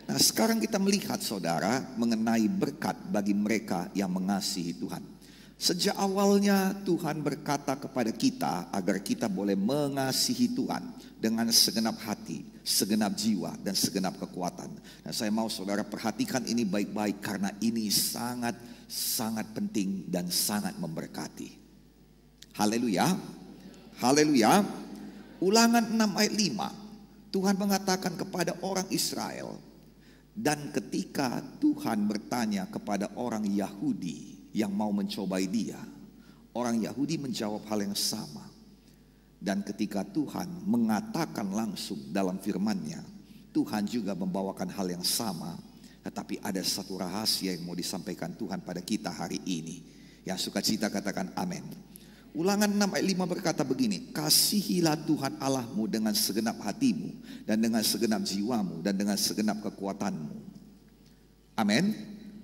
Nah, sekarang kita melihat saudara mengenai berkat bagi mereka yang mengasihi Tuhan. Sejak awalnya Tuhan berkata kepada kita agar kita boleh mengasihi Tuhan dengan segenap hati, segenap jiwa, dan segenap kekuatan. Nah, saya mau saudara perhatikan ini baik-baik karena ini sangat penting dan sangat memberkati. Haleluya. Haleluya. Ulangan 6 ayat 5. Tuhan mengatakan kepada orang Israel, dan ketika Tuhan bertanya kepada orang Yahudi yang mau mencobai dia, orang Yahudi menjawab hal yang sama. Dan ketika Tuhan mengatakan langsung dalam firman-Nya, Tuhan juga membawakan hal yang sama. Tetapi ada satu rahasia yang mau disampaikan Tuhan pada kita hari ini. Yang sukacita katakan amin. Ulangan 6 ayat 5 berkata begini, kasihilah Tuhan Allahmu dengan segenap hatimu, dan dengan segenap jiwamu, dan dengan segenap kekuatanmu. Amin.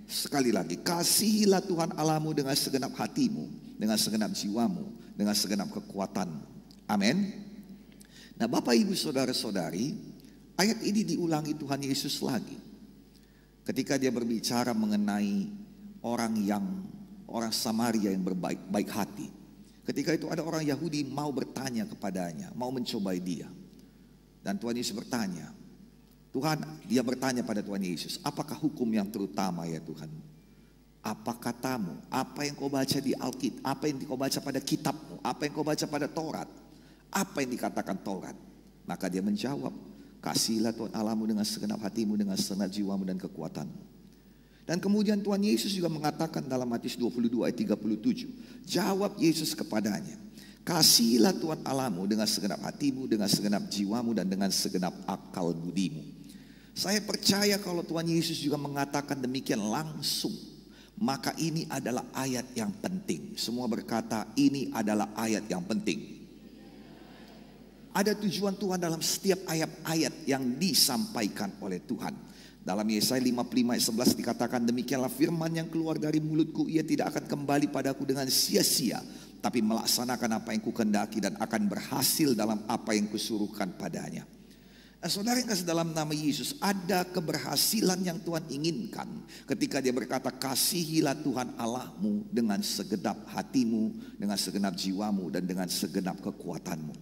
Sekali lagi, kasihilah Tuhan Allahmu dengan segenap hatimu, dengan segenap jiwamu, dengan segenap kekuatanmu. Amin. Nah, Bapak Ibu Saudara-saudari, ayat ini diulangi Tuhan Yesus lagi. Ketika dia berbicara mengenai orang Samaria yang baik hati. Ketika itu ada orang Yahudi mau bertanya kepadanya, mau mencobai dia. Dan Tuhan Yesus bertanya, dia bertanya pada Tuhan Yesus, apakah hukum yang terutama ya Tuhan? Apa katamu? Apa yang kau baca di Alkitab? Apa yang kau baca pada kitabmu? Apa yang kau baca pada Taurat? Apa yang dikatakan Taurat? Maka dia menjawab, kasihilah Tuhan Allahmu dengan segenap hatimu, dengan segenap jiwamu dan kekuatanmu. Dan kemudian Tuhan Yesus juga mengatakan dalam Matius 22 ayat 37. Jawab Yesus kepadanya, kasihilah Tuhan Allahmu dengan segenap hatimu, dengan segenap jiwamu, dan dengan segenap akal budimu. Saya percaya kalau Tuhan Yesus juga mengatakan demikian langsung, maka ini adalah ayat yang penting. Semua berkata ini adalah ayat yang penting. Ada tujuan Tuhan dalam setiap ayat-ayat yang disampaikan oleh Tuhan. Dalam Yesaya 55 ayat 11 dikatakan, demikianlah firman yang keluar dari mulutku, ia tidak akan kembali padaku dengan sia-sia, tapi melaksanakan apa yang kukendaki dan akan berhasil dalam apa yang kusuruhkan padanya. Nah, saudara yang kasih dalam nama Yesus, ada keberhasilan yang Tuhan inginkan ketika dia berkata, kasihilah Tuhan Allahmu dengan segenap hatimu, dengan segenap jiwamu, dan dengan segenap kekuatanmu.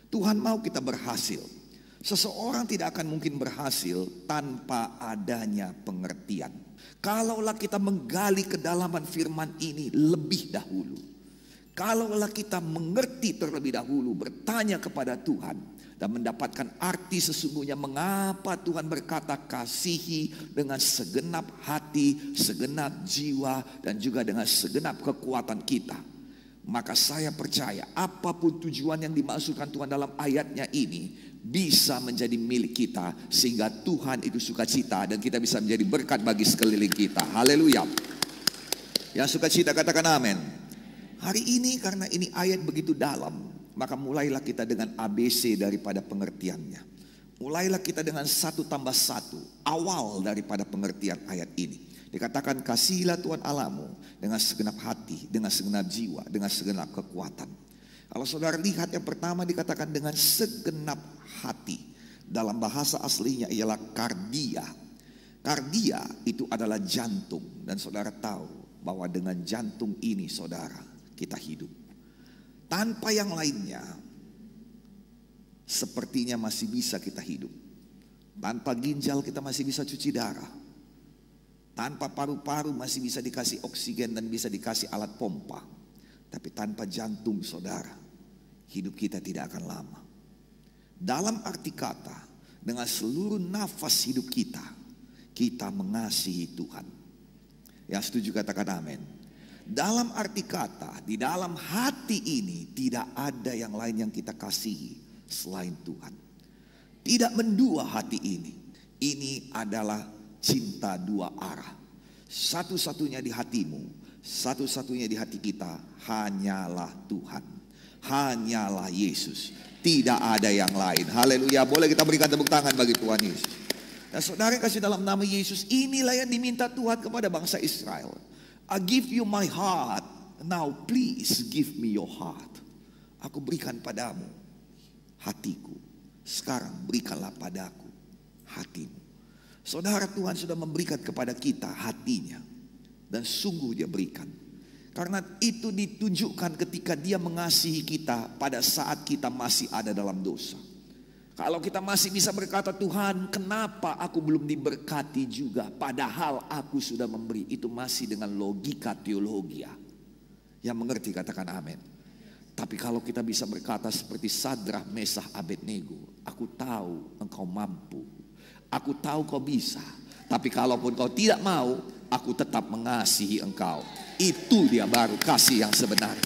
Tuhan mau kita berhasil. Seseorang tidak akan mungkin berhasil tanpa adanya pengertian. Kalaulah kita menggali kedalaman firman ini lebih dahulu, kalaulah kita mengerti terlebih dahulu, bertanya kepada Tuhan dan mendapatkan arti sesungguhnya mengapa Tuhan berkata kasihi dengan segenap hati, segenap jiwa, dan juga dengan segenap kekuatan kita, maka saya percaya apapun tujuan yang dimaksudkan Tuhan dalam ayatnya ini bisa menjadi milik kita, sehingga Tuhan itu sukacita dan kita bisa menjadi berkat bagi sekeliling kita. Haleluya. Yang sukacita katakan amin. Hari ini karena ini ayat begitu dalam, maka mulailah kita dengan ABC daripada pengertiannya. Mulailah kita dengan 1+1, awal daripada pengertian ayat ini. Dikatakan kasihilah Tuhan Allahmu dengan segenap hati, dengan segenap jiwa, dengan segenap kekuatan. Kalau saudara lihat yang pertama dikatakan dengan segenap hati. Dalam bahasa aslinya ialah kardia. Kardia itu adalah jantung. Dan saudara tahu bahwa dengan jantung ini saudara kita hidup. Tanpa yang lainnya sepertinya masih bisa kita hidup. Tanpa ginjal kita masih bisa cuci darah. Tanpa paru-paru masih bisa dikasih oksigen dan bisa dikasih alat pompa. Tapi tanpa jantung saudara, hidup kita tidak akan lama. Dalam arti kata, dengan seluruh nafas hidup kita, kita mengasihi Tuhan. Yang setuju katakan amin. Dalam arti kata, di dalam hati ini tidak ada yang lain yang kita kasihi selain Tuhan. Tidak mendua hati ini. Ini adalah cinta dua arah. Satu-satunya di hatimu, satu-satunya di hati kita hanyalah Tuhan, hanyalah Yesus, tidak ada yang lain. Haleluya. Boleh kita berikan tepuk tangan bagi Tuhan Yesus. Dan saudara kasih dalam nama Yesus, inilah yang diminta Tuhan kepada bangsa Israel. I give you my heart, now please give me your heart. Aku berikan padamu hatiku, sekarang berikanlah padaku hatimu. Saudara, Tuhan sudah memberikan kepada kita hatinya. Dan sungguh dia berikan. Karena itu ditunjukkan ketika dia mengasihi kita pada saat kita masih ada dalam dosa. Kalau kita masih bisa berkata, Tuhan, kenapa aku belum diberkati juga? Padahal aku sudah memberi. Itu masih dengan logika teologi. Yang mengerti katakan amin. Tapi kalau kita bisa berkata seperti Sadrah, Mesah, Abednego, aku tahu engkau mampu. Aku tahu kau bisa. Tapi kalaupun kau tidak mau, aku tetap mengasihi engkau. Itu dia baru kasih yang sebenarnya.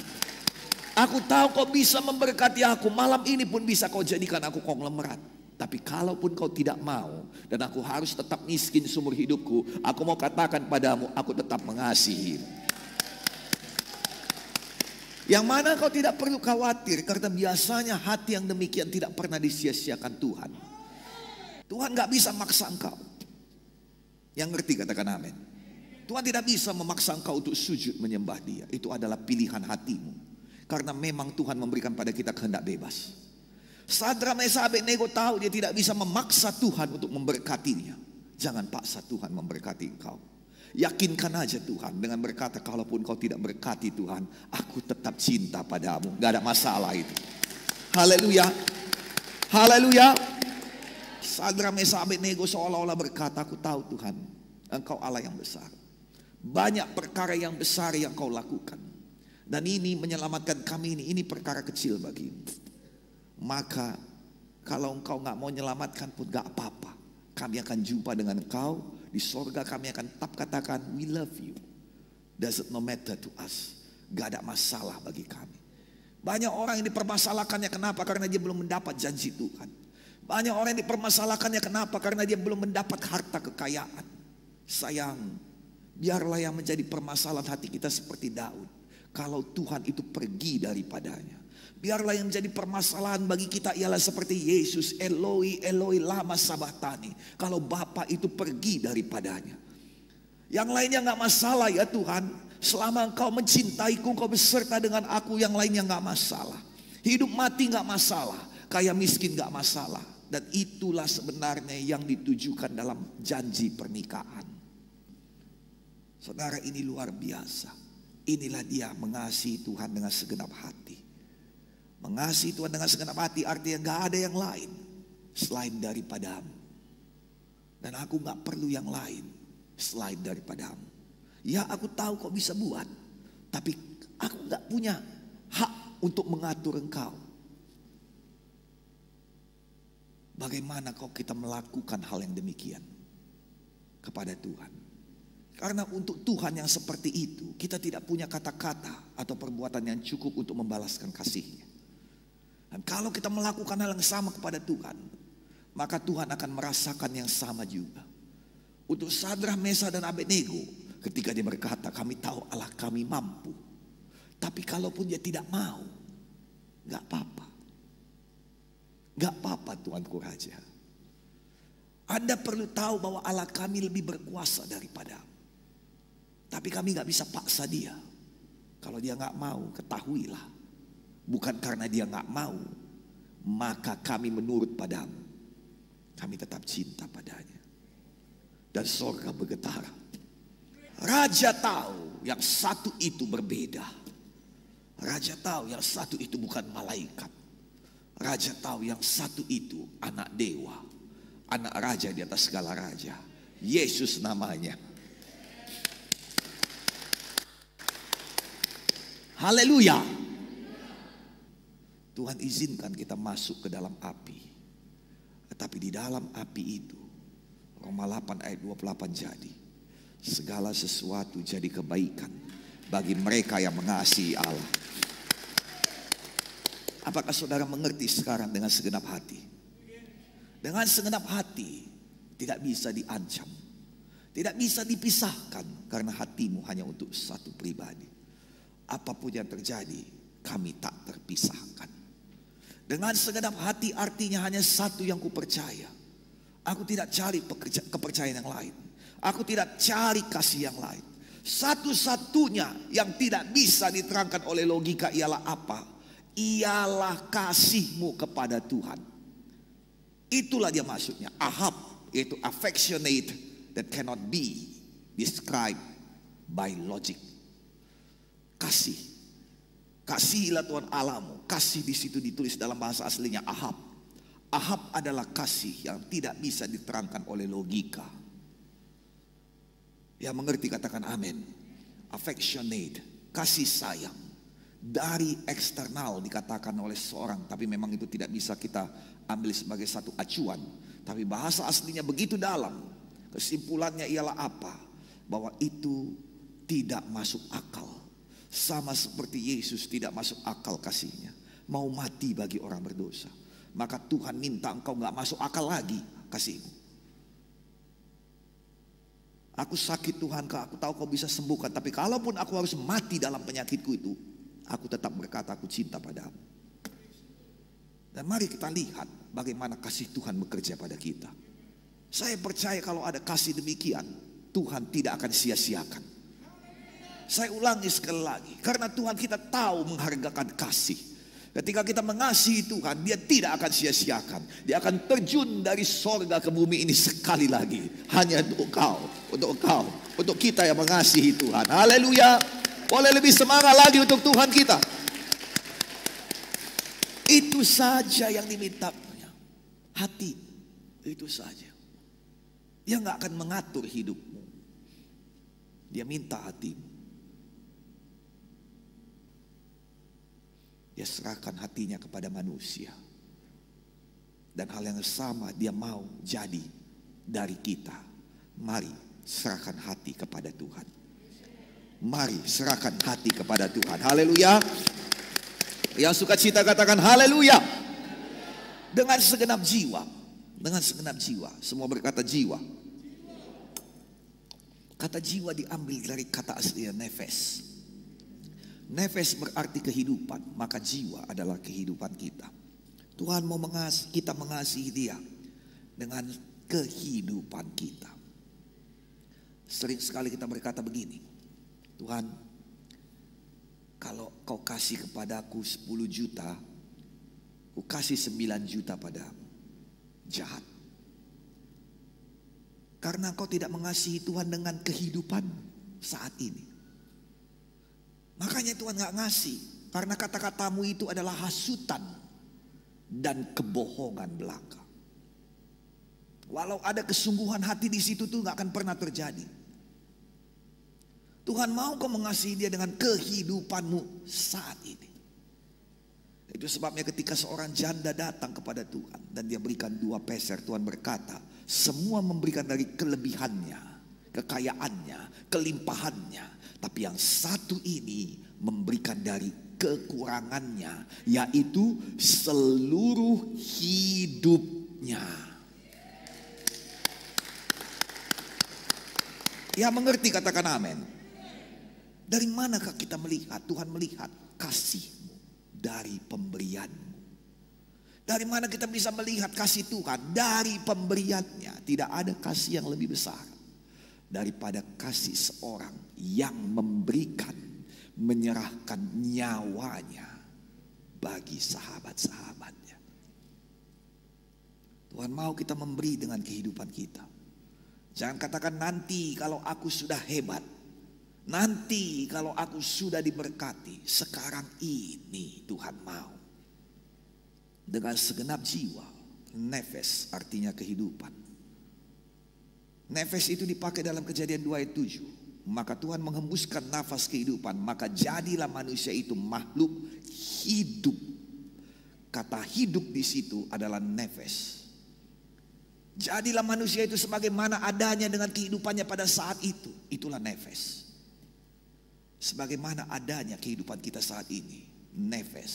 Aku tahu kau bisa memberkati aku. Malam ini pun bisa kau jadikan aku konglomerat. Tapi kalaupun kau tidak mau, dan aku harus tetap miskin seumur hidupku, aku mau katakan padamu, aku tetap mengasihi. Yang mana kau tidak perlu khawatir, karena biasanya hati yang demikian tidak pernah disia-siakan Tuhan. Tuhan gak bisa maksa engkau. Yang ngerti katakan amin. Tuhan tidak bisa memaksa engkau untuk sujud menyembah dia. Itu adalah pilihan hatimu. Karena memang Tuhan memberikan pada kita kehendak bebas. Sadrah, Mesah, Abednego tahu dia tidak bisa memaksa Tuhan untuk memberkatinya. Jangan paksa Tuhan memberkati engkau. Yakinkan aja Tuhan dengan berkata, kalaupun kau tidak berkati Tuhan, aku tetap cinta padamu. Gak ada masalah itu. Haleluya. Haleluya. Sadrah, Mesah, Abednego seolah-olah berkata, aku tahu Tuhan, engkau Allah yang besar. Banyak perkara yang besar yang kau lakukan. Dan ini menyelamatkan kami, ini perkara kecil bagimu. Maka kalau engkau gak mau menyelamatkan pun gak apa-apa. Kami akan jumpa dengan engkau di sorga, kami akan tetap katakan, we love you. Does it no matter to us. Gak ada masalah bagi kami. Banyak orang yang dipermasalahkannya kenapa? Karena dia belum mendapat janji Tuhan. Banyak orang yang dipermasalahkannya kenapa? Karena dia belum mendapat harta kekayaan. Sayang, biarlah yang menjadi permasalahan hati kita seperti Daud. Kalau Tuhan itu pergi daripadanya. Biarlah yang menjadi permasalahan bagi kita ialah seperti Yesus, Eloi, Eloi, lama sabachthani. Kalau Bapa itu pergi daripadanya. Yang lainnya gak masalah ya Tuhan. Selama engkau mencintaiku, engkau beserta dengan aku, yang lainnya gak masalah. Hidup mati gak masalah. Kaya miskin gak masalah. Dan itulah sebenarnya yang ditujukan dalam janji pernikahan. Saudara, ini luar biasa. Inilah dia mengasihi Tuhan dengan segenap hati. Mengasihi Tuhan dengan segenap hati artinya gak ada yang lain selain daripadamu. Dan aku gak perlu yang lain selain daripadamu. Ya, aku tahu kau bisa buat, tapi aku gak punya hak untuk mengatur engkau. Bagaimana kalau kita melakukan hal yang demikian kepada Tuhan? Karena untuk Tuhan yang seperti itu, kita tidak punya kata-kata atau perbuatan yang cukup untuk membalaskan kasih-Nya. Dan kalau kita melakukan hal yang sama kepada Tuhan, maka Tuhan akan merasakan yang sama juga. Untuk Sadrah, Mesah, dan Abednego, ketika dia berkata, kami tahu Allah kami mampu. Tapi kalaupun dia tidak mau, gak apa-apa. Gak apa-apa Tuanku Raja. Anda perlu tahu bahwa Allah kami lebih berkuasa daripada. Tapi kami gak bisa paksa dia. Kalau dia gak mau, ketahuilah. Bukan karena dia gak mau, maka kami menurut padamu. Kami tetap cinta padanya. Dan sorga bergetar. Raja tahu yang satu itu berbeda. Raja tahu yang satu itu bukan malaikat. Raja tahu yang satu itu anak dewa. Anak raja di atas segala raja. Yesus namanya. Haleluya. Tuhan izinkan kita masuk ke dalam api. Tetapi di dalam api itu, Roma 8 ayat 28 jadi, segala sesuatu jadi kebaikan bagi mereka yang mengasihi Allah. Apakah saudara mengerti sekarang dengan segenap hati? Dengan segenap hati tidak bisa diancam, tidak bisa dipisahkan, karena hatimu hanya untuk satu pribadi. Apapun yang terjadi, kami tak terpisahkan. Dengan segenap hati artinya hanya satu yang kupercaya. Aku tidak cari kepercayaan yang lain. Aku tidak cari kasih yang lain. Satu-satunya yang tidak bisa diterangkan oleh logika ialah apa? Ialah kasihmu kepada Tuhan. Itulah dia maksudnya. Ahab yaitu affectionate that cannot be described by logic. Kasih. Kasihilah Tuhan Allahmu. Kasih di situ ditulis dalam bahasa aslinya ahab. Ahab adalah kasih yang tidak bisa diterangkan oleh logika. Yang mengerti katakan amin. Affectionate, kasih sayang. Dari eksternal dikatakan oleh seorang, tapi memang itu tidak bisa kita ambil sebagai satu acuan. Tapi bahasa aslinya begitu dalam. Kesimpulannya ialah apa? Bahwa itu tidak masuk akal. Sama seperti Yesus tidak masuk akal kasihnya. Mau mati bagi orang berdosa. Maka Tuhan minta engkau gak masuk akal lagi kasihmu. Aku sakit Tuhan, aku tahu kau bisa sembuhkan. Tapi kalaupun aku harus mati dalam penyakitku itu, aku tetap berkata aku cinta padamu. Dan mari kita lihat bagaimana kasih Tuhan bekerja pada kita. Saya percaya kalau ada kasih demikian, Tuhan tidak akan sia-siakan. Saya ulangi sekali lagi, karena Tuhan kita tahu menghargakan kasih. Ketika kita mengasihi Tuhan, Dia tidak akan sia-siakan. Dia akan terjun dari sorga ke bumi ini sekali lagi. Hanya untuk engkau, untuk kita yang mengasihi Tuhan. Haleluya. Boleh lebih semangat lagi untuk Tuhan kita. Itu saja yang diminta. Hati, itu saja. Dia gak akan mengatur hidupmu. Dia minta hatimu. Dia serahkan hatinya kepada manusia. Dan hal yang sama dia mau jadi dari kita. Mari serahkan hati kepada Tuhan. Mari serahkan hati kepada Tuhan. Haleluya. Yang suka cita katakan haleluya. Dengan segenap jiwa. Dengan segenap jiwa. Semua berkata jiwa. Kata jiwa diambil dari kata aslinya nefes. Nefes berarti kehidupan, maka jiwa adalah kehidupan kita. Tuhan mau kita mengasihi Dia dengan kehidupan kita. Sering sekali kita berkata begini, Tuhan, kalau kau kasih kepadaku 10 juta, ku kasih 9 juta padamu. Jahat. Karena kau tidak mengasihi Tuhan dengan kehidupan saat ini. Makanya Tuhan gak ngasih. Karena kata-katamu itu adalah hasutan dan kebohongan belaka. Walau ada kesungguhan hati di situ tuh gak akan pernah terjadi. Tuhan mau kau mengasihi Dia dengan kehidupanmu saat ini. Itu sebabnya ketika seorang janda datang kepada Tuhan dan dia berikan 2 peser, Tuhan berkata, semua memberikan dari kelebihannya, kekayaannya, kelimpahannya. Tapi yang satu ini memberikan dari kekurangannya, yaitu seluruh hidupnya. Ya mengerti katakan amin. Dari manakah kita melihat? Tuhan melihat kasih-Mu dari pemberian-Mu. Dari mana kita bisa melihat kasih Tuhan? Dari pemberiannya. Tidak ada kasih yang lebih besar daripada kasih seorang yang memberikan, menyerahkan nyawanya bagi sahabat-sahabatnya. Tuhan mau kita memberi dengan kehidupan kita. Jangan katakan nanti kalau aku sudah hebat, nanti kalau aku sudah diberkati. Sekarang ini Tuhan mau. Dengan segenap jiwa. Nefes artinya kehidupan. Nefes itu dipakai dalam Kejadian 2 ayat 7. Maka Tuhan menghembuskan nafas kehidupan. Maka jadilah manusia itu makhluk hidup. Kata hidup di situ adalah nefes. Jadilah manusia itu sebagaimana adanya dengan kehidupannya pada saat itu. Itulah nefes. Sebagaimana adanya kehidupan kita saat ini. Nefes.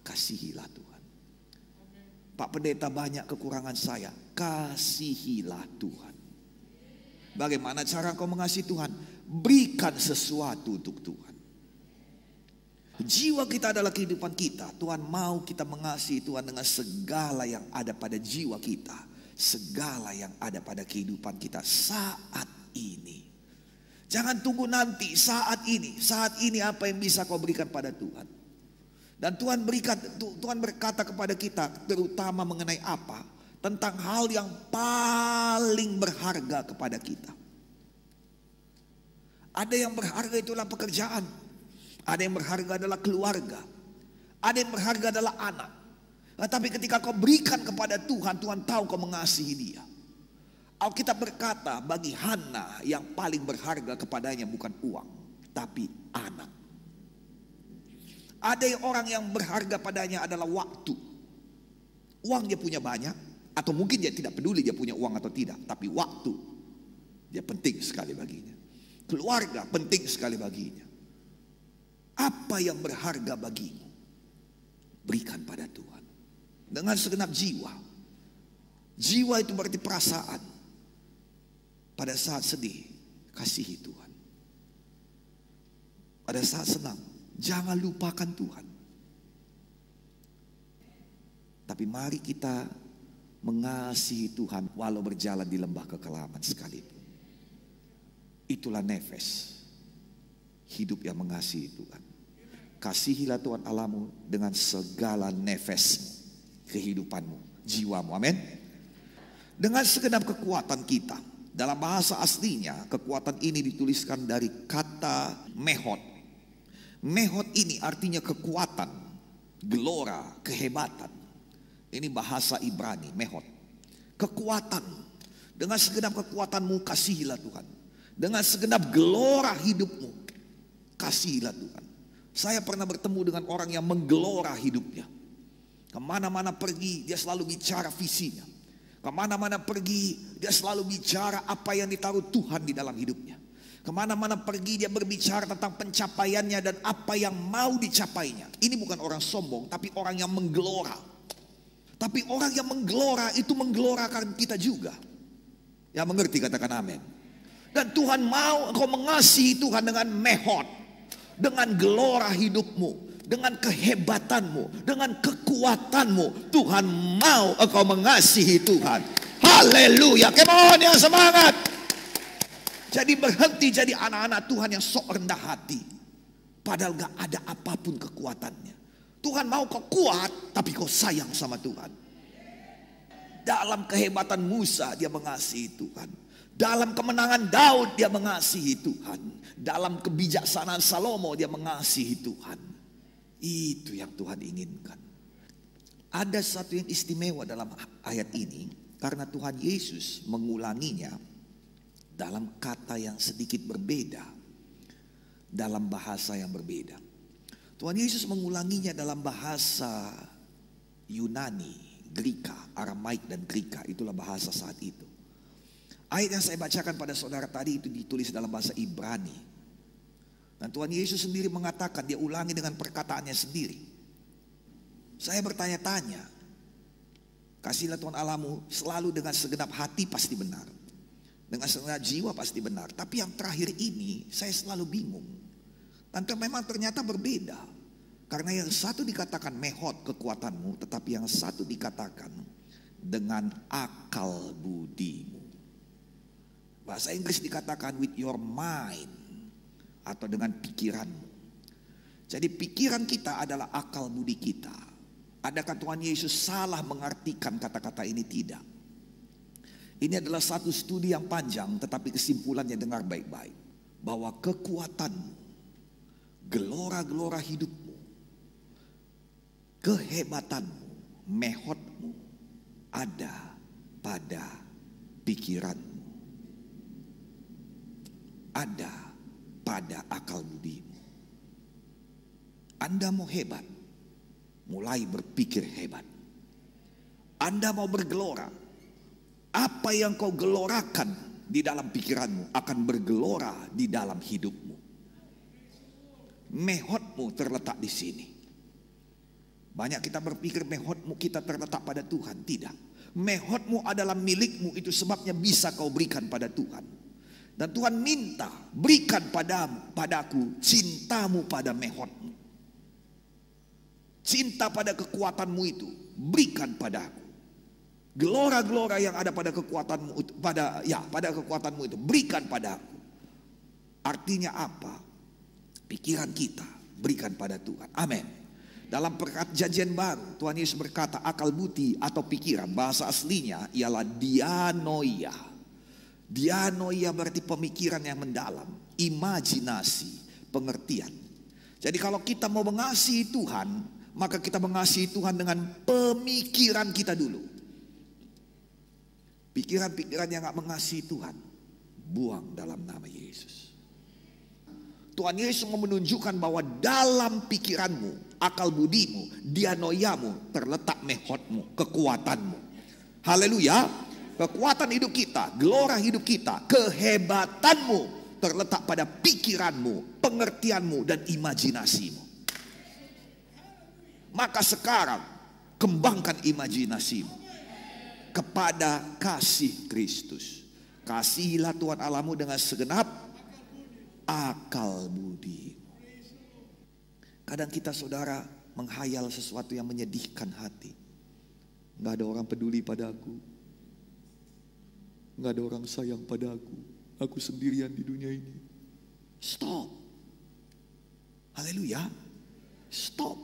Kasihilah Tuhan. Pak Pendeta, banyak kekurangan saya. Kasihilah Tuhan. Bagaimana cara kau mengasihi Tuhan? Berikan sesuatu untuk Tuhan. Jiwa kita adalah kehidupan kita. Tuhan mau kita mengasihi Tuhan dengan segala yang ada pada jiwa kita. Segala yang ada pada kehidupan kita saat ini. Jangan tunggu nanti, saat ini. Saat ini apa yang bisa kau berikan pada Tuhan? Dan Tuhan berkata kepada kita terutama mengenai apa? tentang hal yang paling berharga kepada kita. Ada yang berharga itulah pekerjaan, ada yang berharga adalah keluarga, ada yang berharga adalah anak. Tapi ketika kau berikan kepada Tuhan, Tuhan tahu kau mengasihi dia. Alkitab berkata bagi Hana yang paling berharga kepadanya bukan uang, tapi anak. Ada orang yang berharga padanya adalah waktu. Uang dia punya banyak, atau mungkin dia tidak peduli dia punya uang atau tidak, tapi waktu dia penting sekali baginya. Keluarga penting sekali baginya. Apa yang berharga bagimu, berikan pada Tuhan dengan segenap jiwa. Jiwa itu berarti perasaan. Pada saat sedih, kasihi Tuhan. Pada saat senang, jangan lupakan Tuhan. Tapi mari kita mengasihi Tuhan walau berjalan di lembah kekelaman sekalipun. Itulah nefes hidup yang mengasihi Tuhan. Kasihilah Tuhan Allahmu dengan segala nefesmu, kehidupanmu, jiwamu. Amin. Dengan segenap kekuatan kita. Dalam bahasa aslinya kekuatan ini dituliskan dari kata mehot. Mehot ini artinya kekuatan, gelora, kehebatan. Ini bahasa Ibrani, mehot. Kekuatan. Dengan segenap kekuatanmu kasihilah Tuhan. Dengan segenap gelora hidupmu kasihilah Tuhan. Saya pernah bertemu dengan orang yang menggelora hidupnya. Kemana-mana pergi dia selalu bicara visinya. Kemana-mana pergi dia selalu bicara apa yang ditaruh Tuhan di dalam hidupnya. Kemana-mana pergi dia berbicara tentang pencapaiannya dan apa yang mau dicapainya. Ini bukan orang sombong, tapi orang yang menggelora. Tapi orang yang menggelora itu menggelorakan kita juga. Yang mengerti katakan amin. Dan Tuhan mau engkau mengasihi Tuhan dengan mehot, dengan gelora hidupmu, dengan kehebatanmu, dengan kekuatanmu. Tuhan mau engkau mengasihi Tuhan. Haleluya. Come on yang semangat. Jadi berhenti jadi anak-anak Tuhan yang sok rendah hati. Padahal gak ada apapun kekuatannya. Tuhan mau kau kuat, tapi kau sayang sama Tuhan. Dalam kehebatan Musa dia mengasihi Tuhan. Dalam kemenangan Daud dia mengasihi Tuhan. Dalam kebijaksanaan Salomo dia mengasihi Tuhan. Itu yang Tuhan inginkan. Ada satu yang istimewa dalam ayat ini, karena Tuhan Yesus mengulanginya dalam kata yang sedikit berbeda, dalam bahasa yang berbeda. Tuhan Yesus mengulanginya dalam bahasa Yunani, Greka, Aramaik dan Greka. Itulah bahasa saat itu. Ayat yang saya bacakan pada saudara tadi itu ditulis dalam bahasa Ibrani. Dan Tuhan Yesus sendiri mengatakan, dia ulangi dengan perkataannya sendiri. Saya bertanya-tanya, kasihlah Tuhan Allahmu selalu dengan segenap hati pasti benar. Dengan segenap jiwa pasti benar. Tapi yang terakhir ini saya selalu bingung. Dan memang ternyata berbeda. Karena yang satu dikatakan mehot kekuatanmu, tetapi yang satu dikatakan dengan akal budimu. Bahasa Inggris dikatakan with your mind, atau dengan pikiranmu. Jadi pikiran kita adalah akal budi kita. Adakah Tuhan Yesus salah mengartikan kata-kata ini? Tidak. Ini adalah satu studi yang panjang, tetapi kesimpulannya dengar baik-baik. Bahwa kekuatanmu, gelora-gelora hidupmu, kehebatanmu, mehotmu ada pada pikiranmu. Ada pada akal budimu. Anda mau hebat, mulai berpikir hebat. Anda mau bergelora, apa yang kau gelorakan di dalam pikiranmu akan bergelora di dalam hidupmu. Mehotmu terletak di sini. Banyak kita berpikir mehotmu kita terletak pada Tuhan. Tidak. Mehotmu adalah milikmu, itu sebabnya bisa kau berikan pada Tuhan. Dan Tuhan minta, berikan padaku cintamu pada mehotmu. Cinta pada kekuatanmu itu, berikan padaku. Gelora-gelora yang ada pada kekuatanmu, pada kekuatanmu itu, berikan padaku. Artinya apa? Pikiran kita, berikan pada Tuhan. Amin. Dalam perjanjian baru, Tuhan Yesus berkata akal budi atau pikiran, bahasa aslinya ialah dianoia. Dianoia berarti pemikiran yang mendalam, imajinasi, pengertian. Jadi kalau kita mau mengasihi Tuhan, maka kita mengasihi Tuhan dengan pemikiran kita dulu. Pikiran-pikiran yang gak mengasihi Tuhan, buang dalam nama Yesus. Tuhan Yesus mau menunjukkan bahwa dalam pikiranmu, akal budimu, dianoiamu terletak mehotmu, kekuatanmu. Haleluya. Kekuatan hidup kita, gelora hidup kita, kehebatanmu terletak pada pikiranmu, pengertianmu, dan imajinasimu. Maka sekarang kembangkan imajinasimu kepada kasih Kristus. Kasihilah Tuhan Allahmu dengan segenap akal budi. Kadang kita saudara menghayal sesuatu yang menyedihkan hati. Gak ada orang peduli padaku, gak ada orang sayang padaku, aku sendirian di dunia ini. Stop. Haleluya. Stop.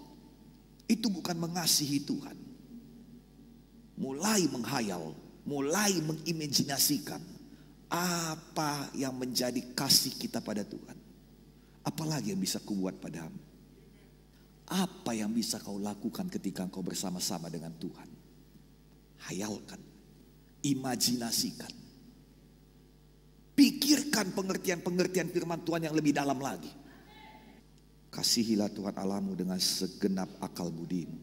Itu bukan mengasihi Tuhan. Mulai menghayal, mulai mengimajinasikan apa yang menjadi kasih kita pada Tuhan. Apalagi yang bisa kubuat padamu? Apa yang bisa kau lakukan ketika kau bersama-sama dengan Tuhan? Hayalkan, imajinasikan, pikirkan pengertian-pengertian firman Tuhan yang lebih dalam lagi. Kasihilah Tuhan Allahmu dengan segenap akal budimu.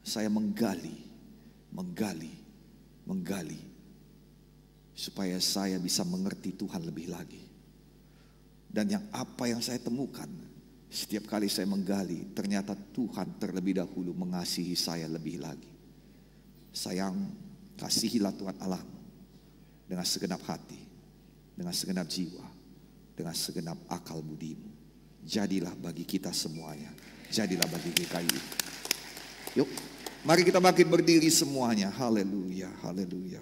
Saya menggali supaya saya bisa mengerti Tuhan lebih lagi. Dan apa yang saya temukan setiap kali saya menggali, ternyata Tuhan terlebih dahulu mengasihi saya lebih lagi. Sayang, kasihilah Tuhan Allahmu dengan segenap hati, dengan segenap jiwa, dengan segenap akal budimu. Jadilah bagi kita semuanya, jadilah bagi GKI. Yuk, mari kita bangkit berdiri semuanya. Haleluya, haleluya.